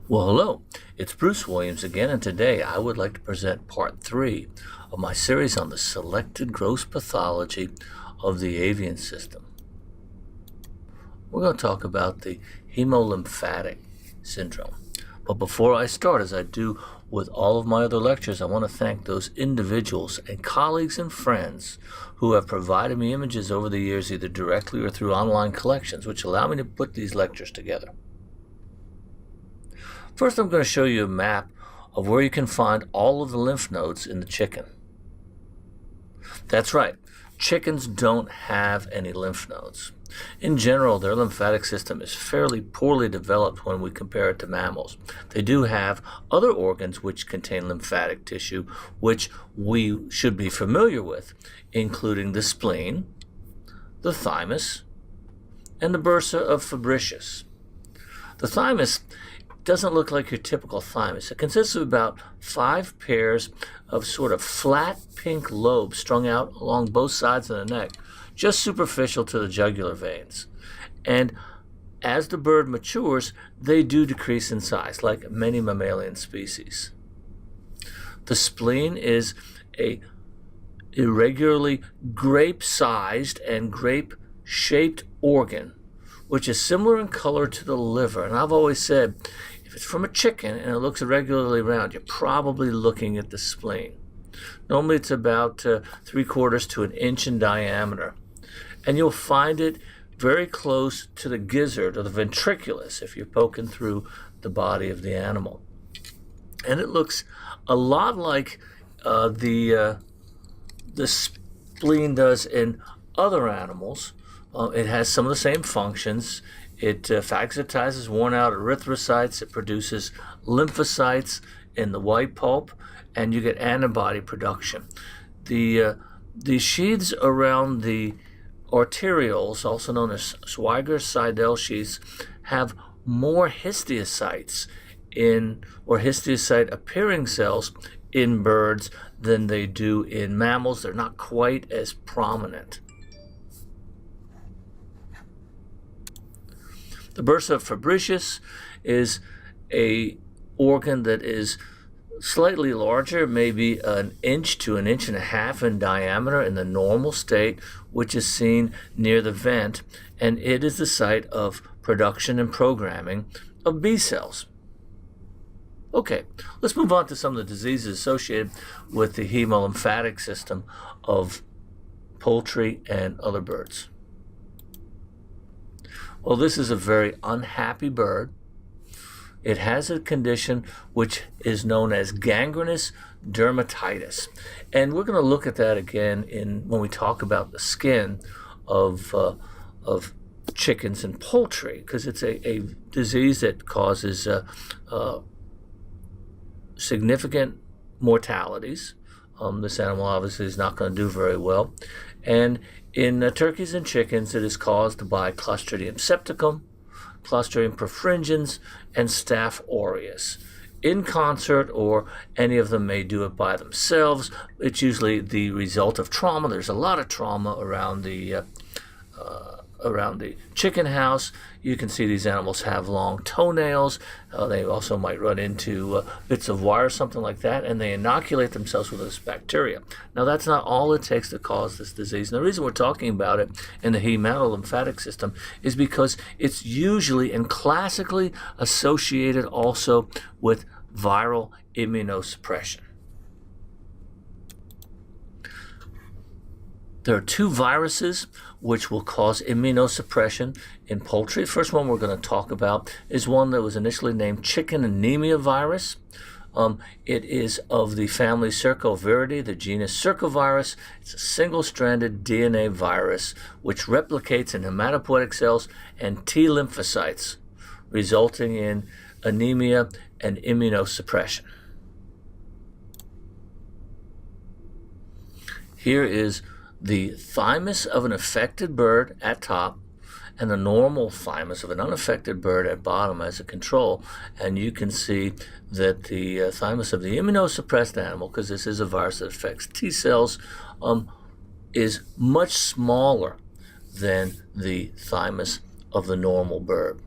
Well, hello, it's Bruce Williams again, and today I would like to present part 3 of my series on the selected gross pathology of the avian system. We're going to talk about the hemolymphatic syndrome. But before I start, as I do with all of my other lectures, I want to thank those individuals and colleagues and friends who have provided me images over the years, either directly or through online collections, which allow me to put these lectures together. First, I'm going to show you a map of where you can find all of the lymph nodes in the chicken. That's right, chickens don't have any lymph nodes. In general, their lymphatic system is fairly poorly developed when we compare it to mammals. They do have other organs which contain lymphatic tissue, which we should be familiar with, including the spleen, the thymus, and the bursa of Fabricius. The thymus doesn't look like your typical thymus. It consists of about 5 pairs of sort of flat pink lobes strung out along both sides of the neck, just superficial to the jugular veins. And as the bird matures, they do decrease in size, like many mammalian species. The spleen is a irregularly grape-sized and grape-shaped organ, which is similar in color to the liver. And I've always said, if it's from a chicken and it looks irregularly round, you're probably looking at the spleen. Normally it's about 3/4 to an inch in diameter. And you'll find it very close to the gizzard or the ventriculus if you're poking through the body of the animal. And it looks a lot like the spleen does in other animals. It has some of the same functions. It phagocytizes worn out erythrocytes. It produces lymphocytes in the white pulp, and you get antibody production. The sheaths around the arterioles, also known as Schweiger-Seidel sheaths, have more histiocytes or histiocyte-appearing cells in birds than they do in mammals. They're not quite as prominent. The bursa of Fabricius is an organ that is slightly larger, maybe an inch to an inch and a half in diameter in the normal state, which is seen near the vent, and it is the site of production and programming of B cells. Okay, let's move on to some of the diseases associated with the hemolymphatic system of poultry and other birds. Well, this is a very unhappy bird. It has a condition which is known as gangrenous dermatitis. And we're going to look at that again when we talk about the skin of chickens and poultry, because it's a disease that causes significant mortalities. This animal obviously is not going to do very well. And in turkeys and chickens, it is caused by Clostridium septicum, Clostridium perfringens, and Staph aureus. In concert, or any of them may do it by themselves. It's usually the result of trauma. There's a lot of trauma around the chicken house. You can see these animals have long toenails. They also might run into bits of wire, something like that, and they inoculate themselves with this bacteria. Now, that's not all it takes to cause this disease. And the reason we're talking about it in the hematolymphatic system is because it's usually and classically associated also with viral immunosuppression. There are 2 viruses which will cause immunosuppression in poultry. The first one we're going to talk about is one that was initially named chicken anemia virus. It is of the family Cercoviridae, the genus Cercovirus. It's a single-stranded DNA virus which replicates in hematopoietic cells and T lymphocytes, resulting in anemia and immunosuppression. Here is the thymus of an affected bird at top and the normal thymus of an unaffected bird at bottom as a control. And you can see that the thymus of the immunosuppressed animal, because this is a virus that affects T cells, is much smaller than the thymus of the normal bird.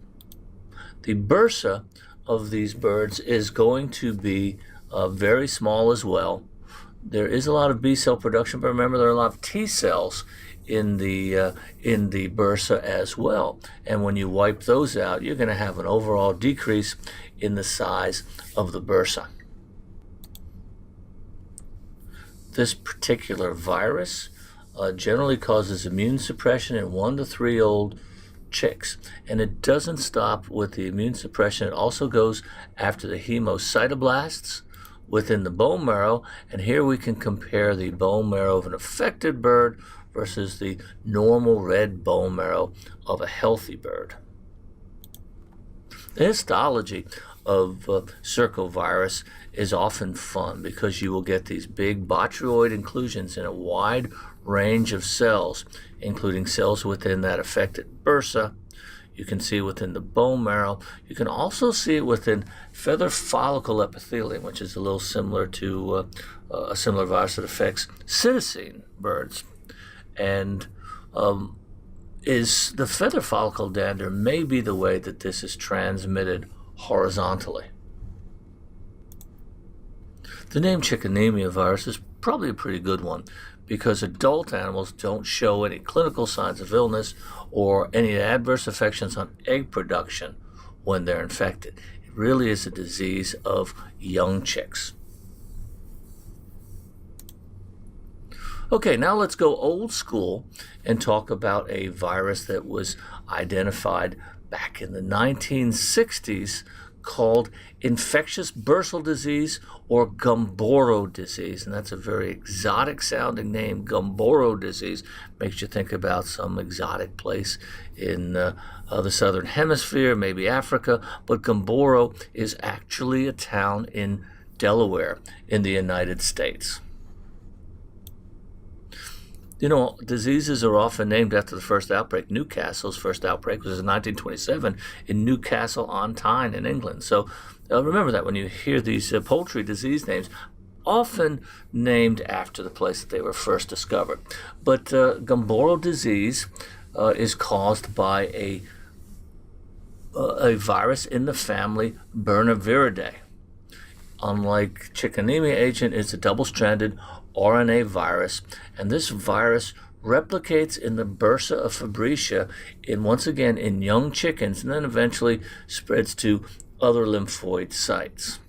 The bursa of these birds is going to be very small as well. There is a lot of B cell production, but remember there are a lot of T cells in the bursa as well. And when you wipe those out, you're going to have an overall decrease in the size of the bursa. This particular virus generally causes immune suppression in 1 to 3 old chicks, and it doesn't stop with the immune suppression. It also goes after the hemocytoblasts within the bone marrow, and here we can compare the bone marrow of an affected bird versus the normal red bone marrow of a healthy bird. The histology of circovirus is often fun because you will get these big botryoid inclusions in a wide range of cells, including cells within that affected bursa. You can see it within the bone marrow. You can also see it within feather follicle epithelium, which is a little similar to a similar virus that affects citizen birds. And is the feather follicle dander may be the way that this is transmitted horizontally. The name chikungunya virus is probably a pretty good one because adult animals don't show any clinical signs of illness or any adverse affections on egg production when they're infected. It really is a disease of young chicks. Okay, now let's go old school and talk about a virus that was identified back in the 1960s called infectious bursal disease or Gumboro disease. And that's a very exotic sounding name. Gumboro disease makes you think about some exotic place in the southern hemisphere, maybe Africa. But Gumboro is actually a town in Delaware in the United States. You know, diseases are often named after the first outbreak. Newcastle's first outbreak was in 1927 in Newcastle on Tyne in England. So remember that when you hear these poultry disease names, often named after the place that they were first discovered. But Gumboro disease is caused by a virus in the family Bernaviridae. Unlike chikungunya agent, it's a double-stranded RNA virus, and this virus replicates in the bursa of Fabricia once again in young chickens, and then eventually spreads to other lymphoid sites.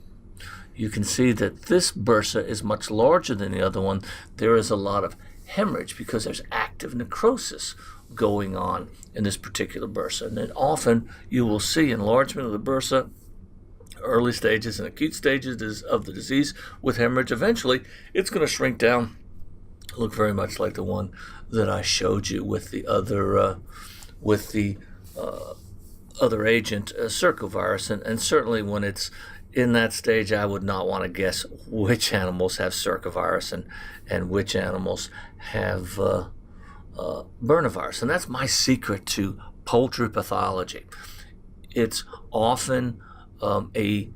You can see that this bursa is much larger than the other one. There is a lot of hemorrhage because there's active necrosis going on in this particular bursa, and then often you will see enlargement of the bursa, early stages and acute stages of the disease with hemorrhage. Eventually, it's going to shrink down, look very much like the one that I showed you with the other other agent, circovirus. And certainly when it's in that stage, I would not want to guess which animals have circovirus and which animals have burnavirus. And that's my secret to poultry pathology. It's often a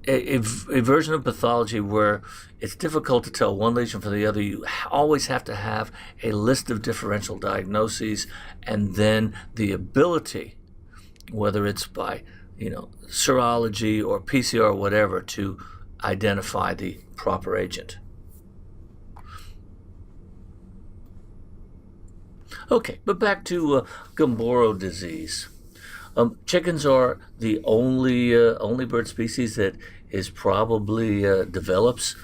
version of pathology where it's difficult to tell one lesion from the other. You always have to have a list of differential diagnoses and then the ability, whether it's by serology or PCR or whatever, to identify the proper agent. Okay, but back to Gumboro disease. Chickens are the only bird species that is probably develops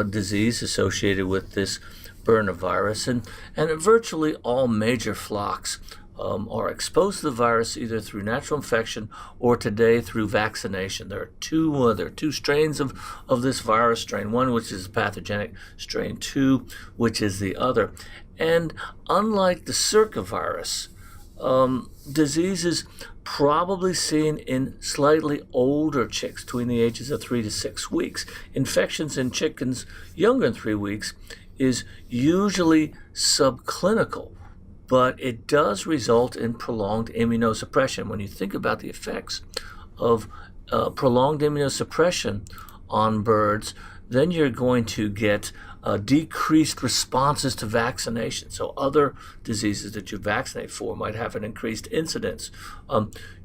disease associated with this burnavirus, and virtually all major flocks are exposed to the virus either through natural infection or today through vaccination. There are two strains of this virus: strain 1, which is pathogenic; strain 2, which is the other. And unlike the circovirus, disease is probably seen in slightly older chicks between the ages of 3 to 6 weeks. Infections in chickens younger than 3 weeks is usually subclinical, but it does result in prolonged immunosuppression. When you think about the effects of prolonged immunosuppression on birds, then you're going to get decreased responses to vaccination. So other diseases that you vaccinate for might have an increased incidence.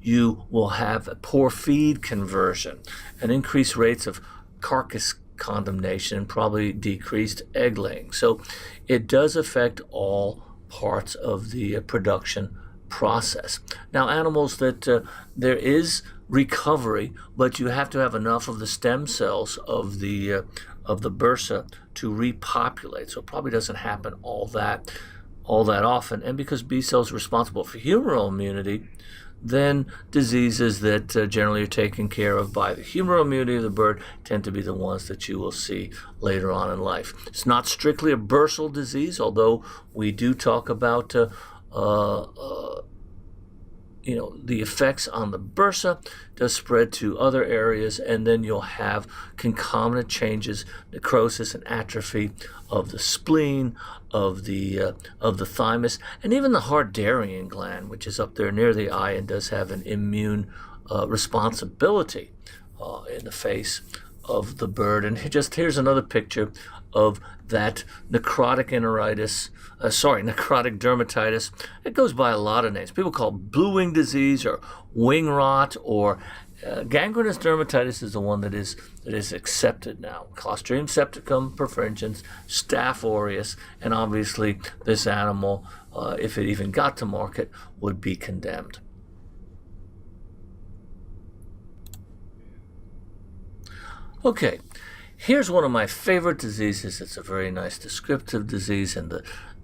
You will have a poor feed conversion, an increased rates of carcass condemnation, and probably decreased egg laying. So it does affect all parts of the production process. Now, animals that there is recovery, but you have to have enough of the stem cells of the bursa to repopulate. So it probably doesn't happen all that often. And because B cells are responsible for humoral immunity, then diseases that generally are taken care of by the humoral immunity of the bird tend to be the ones that you will see later on in life. It's not strictly a bursal disease, although we do talk about the effects on the bursa does spread to other areas, and then you'll have concomitant changes, necrosis and atrophy of the spleen, of the thymus, and even the Harderian gland, which is up there near the eye and does have an immune responsibility in the face of the bird. And here's another picture of that necrotic dermatitis. It goes by a lot of names. People call it blue wing disease or wing rot, or gangrenous dermatitis is the one that is accepted now. Clostridium septicum perfringens, Staph aureus, and obviously this animal, if it even got to market, would be condemned. Okay, here's one of my favorite diseases. It's a very nice descriptive disease, and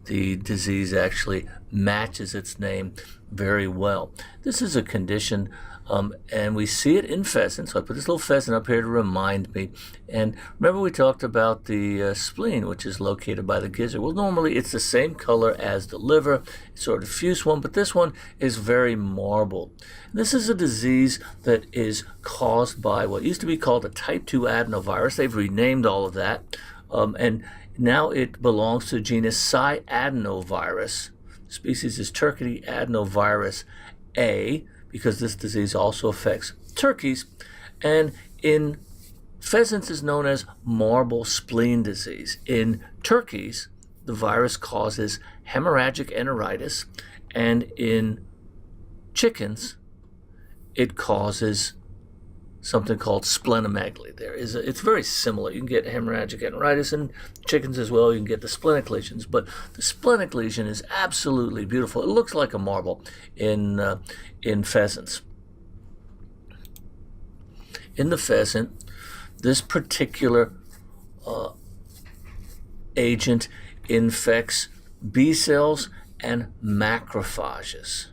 the disease actually matches its name very well. This is a condition, and we see it in pheasants. So I put this little pheasant up here to remind me. And remember we talked about the spleen, which is located by the gizzard. Well, normally it's the same color as the liver. It's sort of diffuse one, but this one is very marbled. This is a disease that is caused by what used to be called a type 2 adenovirus. They've renamed all of that, and now it belongs to the genus Cyadenovirus. The species is Turkey adenovirus A, because this disease also affects turkeys, and in pheasants is known as marble spleen disease. In turkeys, the virus causes hemorrhagic enteritis, and in chickens, it causes something called splenomegaly. It's very similar. You can get hemorrhagic enteritis in chickens as well. You can get the splenic lesions, but the splenic lesion is absolutely beautiful. It looks like a marble in pheasants. In the pheasant, this particular agent infects B cells and macrophages.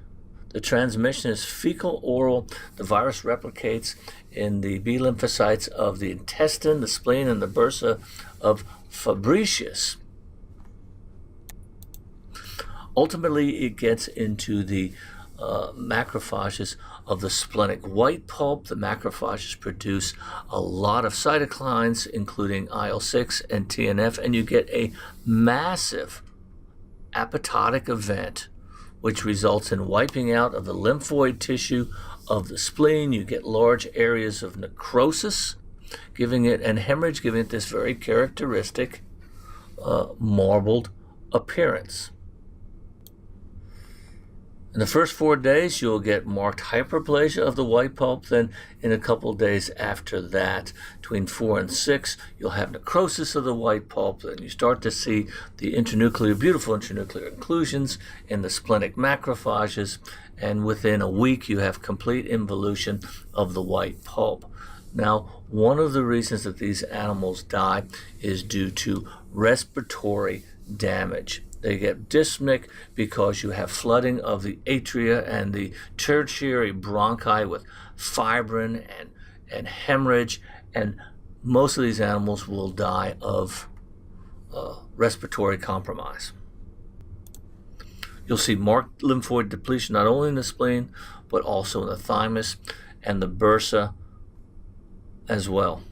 The transmission is fecal-oral. The virus replicates in the B lymphocytes of the intestine, the spleen, and the bursa of Fabricius. Ultimately, it gets into the macrophages of the splenic white pulp. The macrophages produce a lot of cytokines, including IL-6 and TNF, and you get a massive apoptotic event, which results in wiping out of the lymphoid tissue of the spleen. You get large areas of necrosis, and hemorrhage, giving it this very characteristic marbled appearance. In the first 4 days, you'll get marked hyperplasia of the white pulp. Then in a couple of days after that, between 4 and 6, you'll have necrosis of the white pulp. Then you start to see the beautiful intranuclear inclusions in the splenic macrophages. And within a week, you have complete involution of the white pulp. Now, one of the reasons that these animals die is due to respiratory damage. They get dyspneic because you have flooding of the atria and the tertiary bronchi with fibrin and hemorrhage, and most of these animals will die of respiratory compromise. You'll see marked lymphoid depletion not only in the spleen, but also in the thymus and the bursa as well.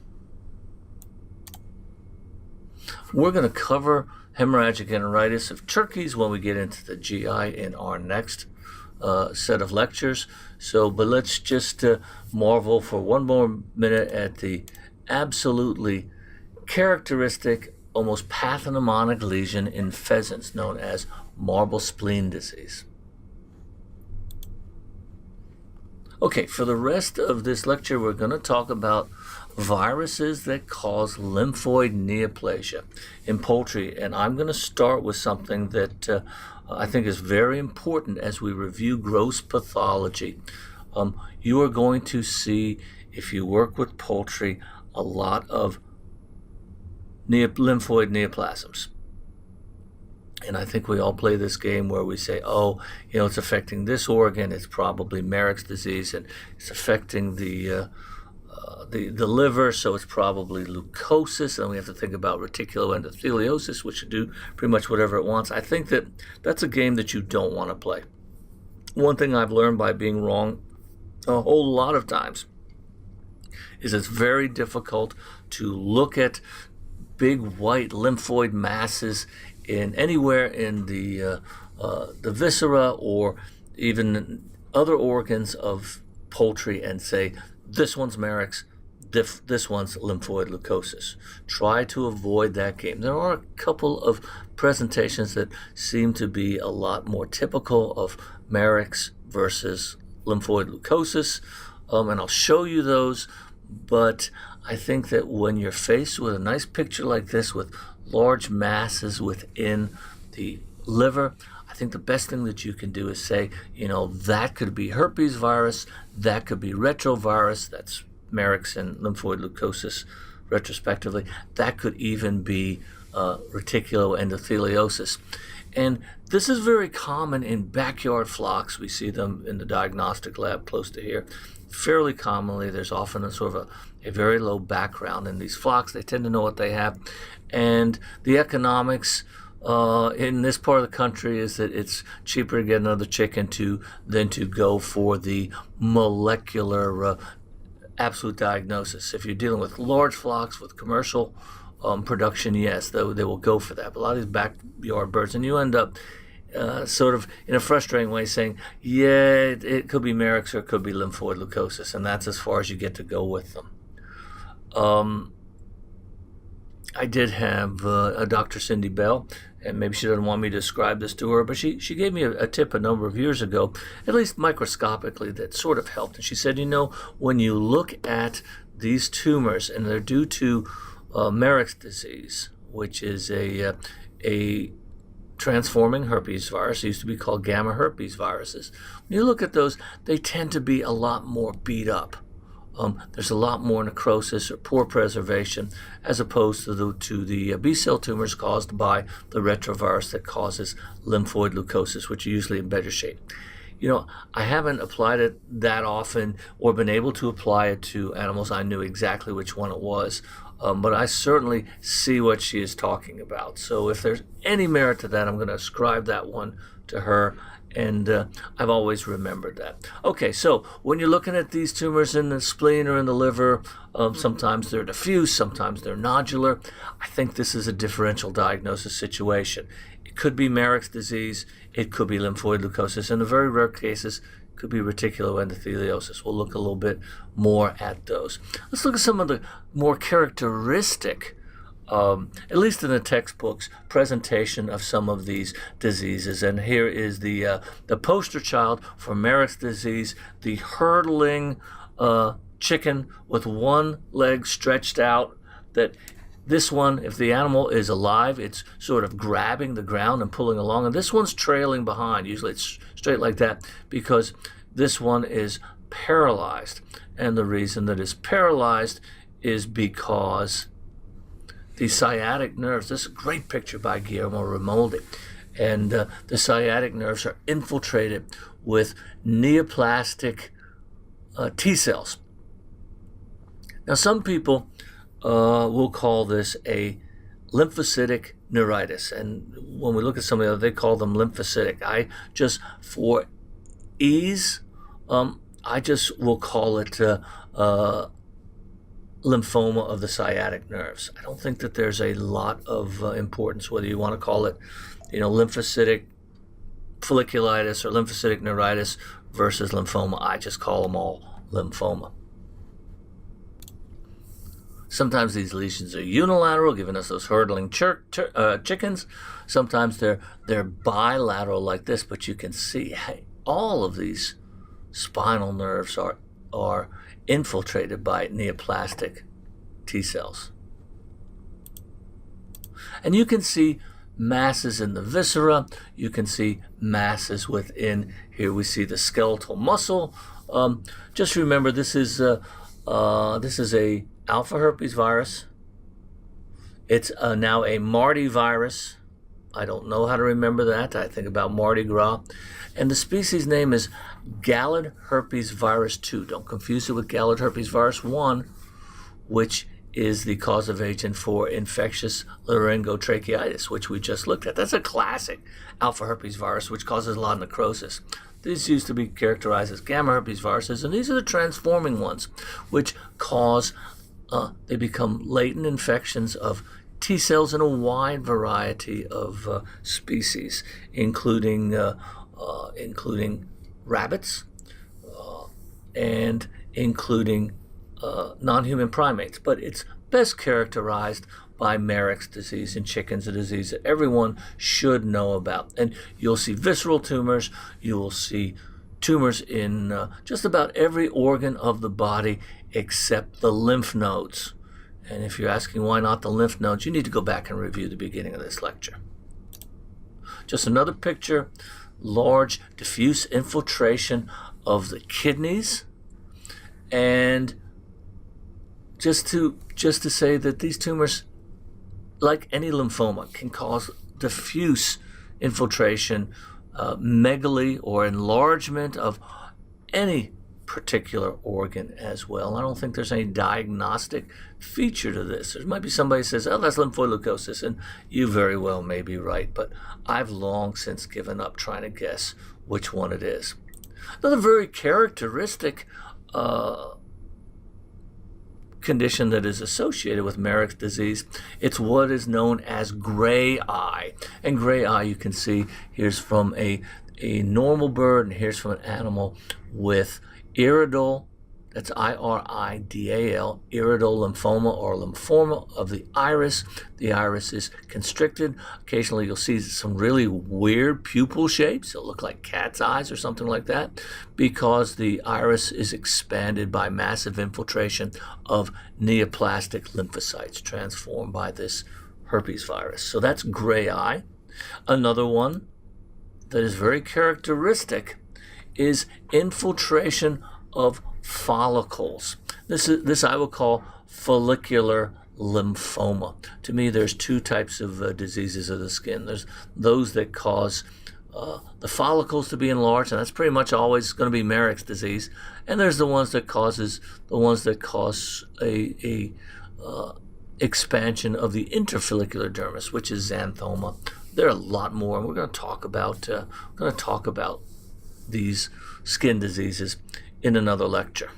We're going to cover hemorrhagic enteritis of turkeys when we get into the GI in our next set of lectures. But let's just marvel for one more minute at the absolutely characteristic almost pathognomonic lesion in pheasants known as marble spleen disease. Okay, for the rest of this lecture, we're going to talk about viruses that cause lymphoid neoplasia in poultry, and I'm going to start with something that I think is very important as we review gross pathology. You are going to see, if you work with poultry, a lot of lymphoid neoplasms. And I think we all play this game where we say, oh, it's affecting this organ, it's probably Merrick's disease, and it's affecting the liver, so it's probably Loukosis, and we have to think about reticuloendotheliosis, which should do pretty much whatever it wants. I think that that's a game that you don't want to play. One thing I've learned by being wrong a whole lot of times is it's very difficult to look at big white lymphoid masses in anywhere in the viscera or even other organs of poultry and say, this one's Merrick's, this one's lymphoid leukosis. Try to avoid that game. There are a couple of presentations that seem to be a lot more typical of Merrick's versus lymphoid leukosis, and I'll show you those, but I think that when you're faced with a nice picture like this with large masses within the liver, I think the best thing that you can do is say, that could be herpes virus, that could be retrovirus, that's Merrick's and lymphoid leukosis retrospectively, that could even be reticuloendotheliosis. And this is very common in backyard flocks. We see them in the diagnostic lab close to here. Fairly commonly, there's often a sort of a very low background in these flocks. They tend to know what they have. And the economics in this part of the country is that it's cheaper to get another chicken than to go for the molecular absolute diagnosis. If you're dealing with large flocks with commercial production, yes, they will go for that. But a lot of these backyard birds, and you end up sort of in a frustrating way saying, yeah, it could be Merrick's or it could be lymphoid leukosis, and that's as far as you get to go with them. I did have a Dr. Cindy Bell, and maybe she doesn't want me to describe this to her, but she gave me a tip a number of years ago, at least microscopically, that sort of helped. And she said, when you look at these tumors, and they're due to Merrick's disease, which is a transforming herpes virus. It used to be called gamma herpes viruses. When you look at those, they tend to be a lot more beat up. There's a lot more necrosis or poor preservation as opposed to the B-cell tumors caused by the retrovirus that causes lymphoid leukosis, which are usually in better shape. I haven't applied it that often or been able to apply it to animals. I knew exactly which one it was, but I certainly see what she is talking about. So if there's any merit to that, I'm going to ascribe that one to her. And I've always remembered that. Okay, so when you're looking at these tumors in the spleen or in the liver, sometimes they're diffuse, sometimes they're nodular. I think this is a differential diagnosis situation. It could be Merrick's disease, it could be lymphoid leukosis. In the very rare cases, it could be reticuloendotheliosis. We'll look a little bit more at those. Let's look at some of the more characteristic at least in the textbooks, presentation of some of these diseases. And here is the poster child for Merrick's disease, the hurtling chicken with one leg stretched out. That this one, if the animal is alive, it's sort of grabbing the ground and pulling along. And this one's trailing behind. Usually it's straight like that because this one is paralyzed. And the reason that it's paralyzed is because the sciatic nerves, this is a great picture by Guillermo Ramoldi, and the sciatic nerves are infiltrated with neoplastic T cells. Now, some people will call this a lymphocytic neuritis, and when we look at some of the other, they call them lymphocytic. I just, for ease, I just will call it lymphoma of the sciatic nerves. I don't think that there's a lot of importance whether you want to call it, lymphocytic folliculitis or lymphocytic neuritis versus lymphoma. I just call them all lymphoma. Sometimes these lesions are unilateral, giving us those hurtling chickens. Sometimes they're bilateral like this, but you can see, hey, all of these spinal nerves are infiltrated by neoplastic T cells. And you can see masses in the viscera. You can see masses within. Here we see the skeletal muscle. Just remember, this is a alpha herpes virus. It's now a Mardi virus. I don't know how to remember that. I think about Mardi Gras. And the species name is Gallid herpes virus 2. Don't confuse it with Gallid herpes virus 1, which is the causative agent for infectious laryngotracheitis, which we just looked at. That's a classic alpha herpes virus, which causes a lot of necrosis. These used to be characterized as gamma herpes viruses, and these are the transforming ones, which cause, they become latent infections of T cells in a wide variety of species, including rabbits and including non-human primates. But it's best characterized by Marek's disease in chickens, a disease that everyone should know about. And you'll see visceral tumors, you will see tumors in just about every organ of the body except the lymph nodes. And if you're asking why not the lymph nodes, you need to go back and review the beginning of this lecture. Just another picture, large diffuse infiltration of the kidneys. And just to say that these tumors, like any lymphoma, can cause diffuse infiltration, megaly or enlargement of any particular organ as well. I don't think there's any diagnostic feature to this. There might be somebody who says, oh, that's lymphoid leukosis, and you very well may be right, but I've long since given up trying to guess which one it is. Another very characteristic condition that is associated with Marek's disease, it's what is known as gray eye. And gray eye, you can see, here's from a normal bird, and here's from an animal with iridal, that's iridal, iridal lymphoma or lymphoma of the iris. The iris is constricted. Occasionally you'll see some really weird pupil shapes. It'll look like cat's eyes or something like that because the iris is expanded by massive infiltration of neoplastic lymphocytes transformed by this herpes virus. So that's gray eye. Another one that is very characteristic is infiltration of follicles. This I will call follicular lymphoma. To me, there's two types of diseases of the skin. There's those that cause the follicles to be enlarged, and that's pretty much always going to be Marek's disease. And there's the ones that cause a expansion of the interfollicular dermis, which is xanthoma. There are a lot more, and we're going to talk about these skin diseases in another lecture.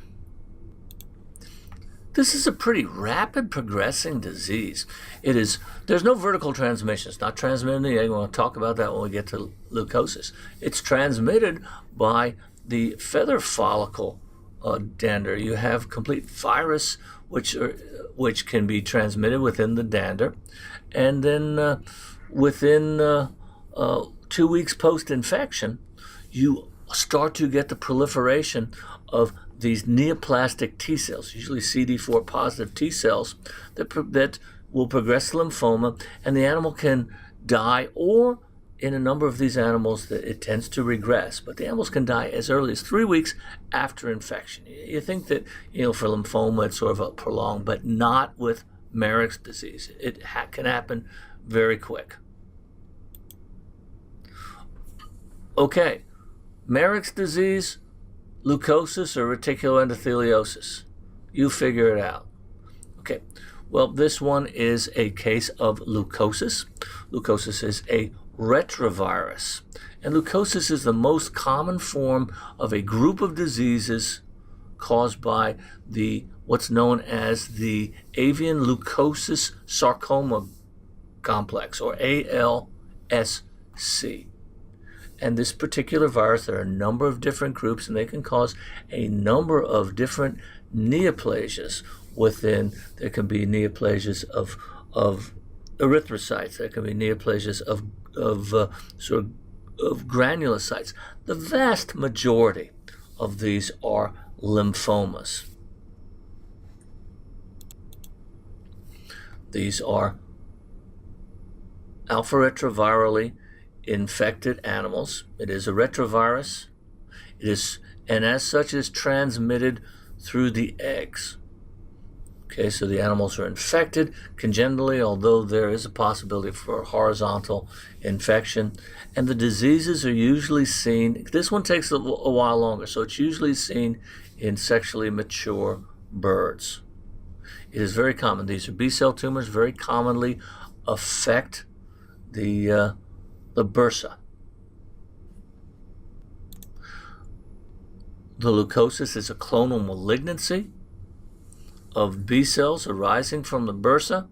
This is a pretty rapid progressing disease. There's no vertical transmission. It's not transmitted in the egg. We'll talk about that when we get to leukosis. It's transmitted by the feather follicle dander. You have complete virus, which can be transmitted within the dander, and then within 2 weeks post-infection, you start to get the proliferation of these neoplastic T cells, usually CD4 positive T cells, that will progress to lymphoma, and the animal can die, or in a number of these animals that it tends to regress, but the animals can die as early as 3 weeks after infection. You think that, for lymphoma it's sort of a prolonged, but not with Marek's disease. It can happen very quick. Okay, Marek's disease, leukosis or reticuloendotheliosis. You figure it out. Okay, well, this one is a case of leukosis. Leukosis is a retrovirus. And leukosis is the most common form of a group of diseases caused by what's known as the avian leukosis sarcoma complex, or ALSC. And this particular virus, there are a number of different groups, and they can cause a number of different neoplasias within. There can be neoplasias of erythrocytes. There can be neoplasias of granulocytes. The vast majority of these are lymphomas. These are alpha-retrovirally infected animals. It is a retrovirus. It is, and as such, is transmitted through the eggs. Okay, so the animals are infected congenitally, although there is a possibility for horizontal infection. And the diseases are usually seen, this one takes a while longer, so it's usually seen in sexually mature birds. It is very common. These are B-cell tumors, very commonly affect the bursa. The leukosis is a clonal malignancy of B cells arising from the bursa,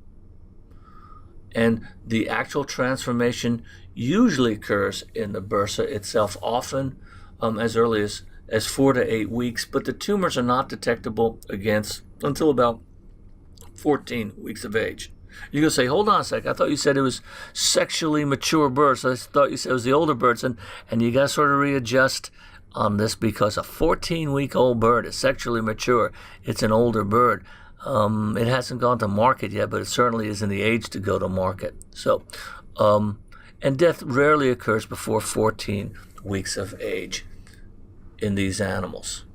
and the actual transformation usually occurs in the bursa itself, often as early as 4 to 8 weeks, but the tumors are not detectable until about 14 weeks of age. You're going to say, hold on a sec, I thought you said it was sexually mature birds. I thought you said it was the older birds, and you got to sort of readjust on this, because a 14-week-old bird is sexually mature. It's an older bird. It hasn't gone to market yet, but it certainly is in the age to go to market. So, and death rarely occurs before 14 weeks of age in these animals.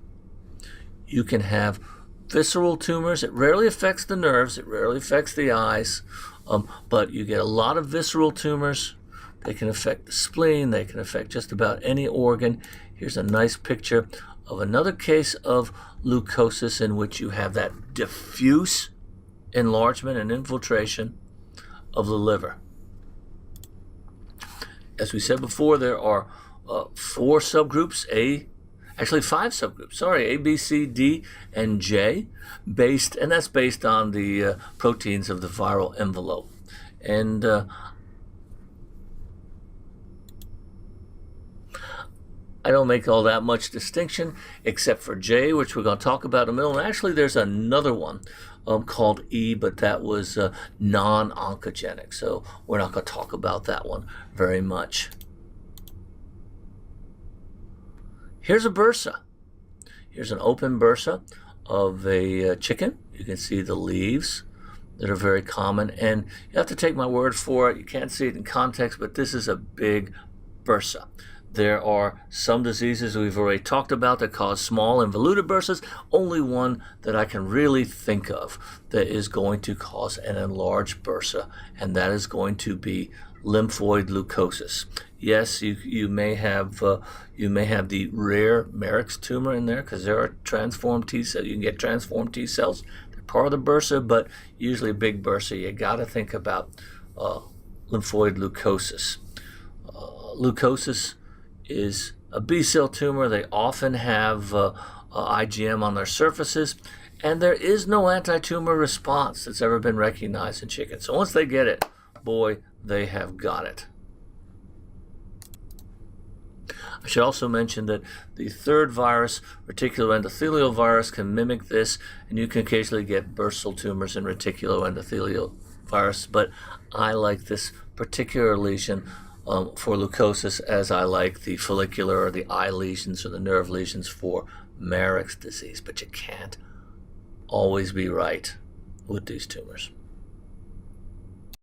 You can have visceral tumors. It rarely affects the nerves. It rarely affects the eyes, but you get a lot of visceral tumors. They can affect the spleen. They can affect just about any organ. Here's a nice picture of another case of leukosis in which you have that diffuse enlargement and infiltration of the liver. As we said before, there are 4 subgroups, five subgroups, A, B, C, D, and J, and that's based on the proteins of the viral envelope. And I don't make all that much distinction except for J, which we're going to talk about in a minute. And actually, there's another one called E, but that was non-oncogenic, so we're not going to talk about that one very much. Here's a bursa. Here's an open bursa of a chicken. You can see the leaves that are very common, and you have to take my word for it. You can't see it in context, but this is a big bursa. There are some diseases we've already talked about that cause small involuted bursas. Only one that I can really think of that is going to cause an enlarged bursa, and that is going to be lymphoid leukosis. Yes, you may have the rare Merrick's tumor in there, because there are transformed T cells. You can get transformed T cells. They're part of the bursa, but usually a big bursa. You got to think about lymphoid leukosis. Leukosis is a B-cell tumor. They often have IgM on their surfaces, and there is no anti-tumor response that's ever been recognized in chickens. So once they get it, boy, they have got it. I should also mention that the third virus, reticuloendothelial virus, can mimic this, and you can occasionally get bursal tumors in reticuloendothelial virus, but I like this particular lesion for leukosis, as I like the follicular or the eye lesions or the nerve lesions for Merrick's disease. But you can't always be right with these tumors.